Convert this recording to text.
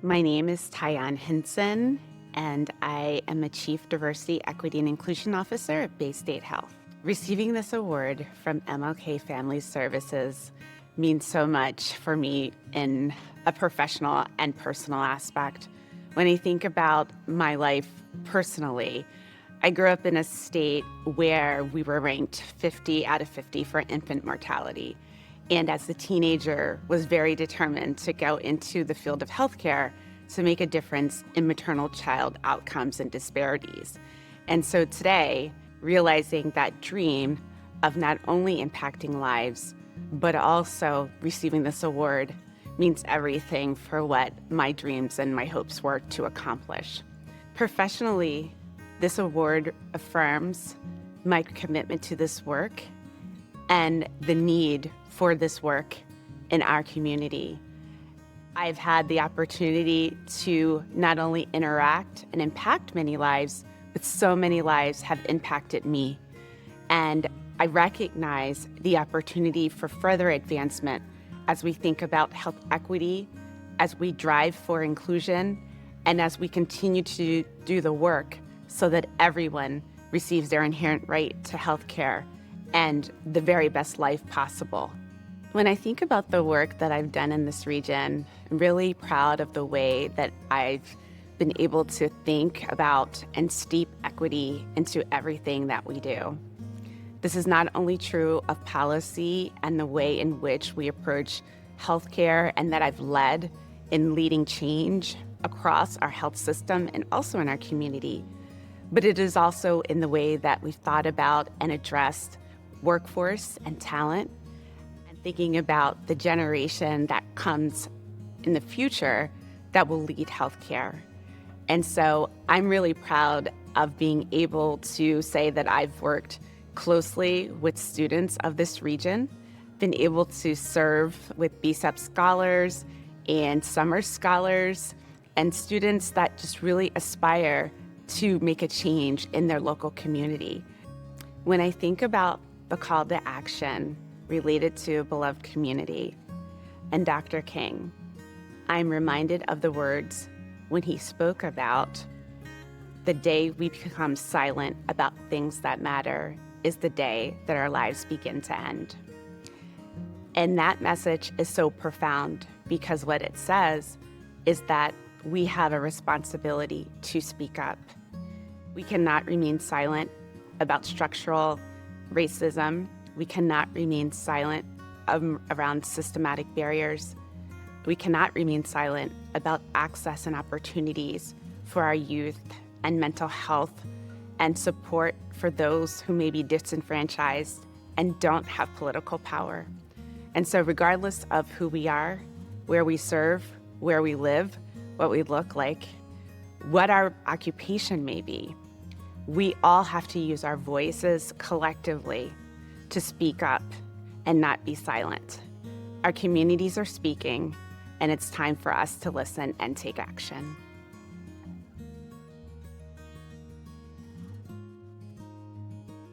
My name is Tyonne Hinson, and I am a Chief Diversity, Equity, and Inclusion Officer at Bay State Health. Receiving this award from MLK Family Services means so much for me in a professional and personal aspect. When I think about my life personally, I grew up in a state where we were ranked 50 out of 50 for infant mortality. And as a teenager, was very determined to go into the field of healthcare to make a difference in maternal child outcomes and disparities. And so today, realizing that dream of not only impacting lives, but also receiving this award means everything for what my dreams and my hopes were to accomplish. Professionally, this award affirms my commitment to this work and the need for this work in our community. I've had the opportunity to not only interact and impact many lives, but so many lives have impacted me. And I recognize the opportunity for further advancement as we think about health equity, as we drive for inclusion, and as we continue to do the work so that everyone receives their inherent right to health care and the very best life possible. When I think about the work that I've done in this region, I'm really proud of the way that I've been able to think about and steep equity into everything that we do. This is not only true of policy and the way in which we approach healthcare, and that I've led in leading change across our health system and also in our community, but it is also in the way that we've thought about and addressed workforce and talent, and thinking about the generation that comes in the future that will lead healthcare. And so I'm really proud of being able to say that I've worked closely with students of this region, been able to serve with BSEP scholars and summer scholars and students that just really aspire to make a change in their local community. When I think about the call to action related to a beloved community and Dr. King, I'm reminded of the words when he spoke about the day we become silent about things that matter is the day that our lives begin to end. And that message is so profound because what it says is that we have a responsibility to speak up. We cannot remain silent about structural racism. We cannot remain silent around systematic barriers. We cannot remain silent about access and opportunities for our youth and mental health and support for those who may be disenfranchised and don't have political power. And so regardless of who we are, where we serve, where we live, what we look like, what our occupation may be, we all have to use our voices collectively to speak up and not be silent. Our communities are speaking, and it's time for us to listen and take action.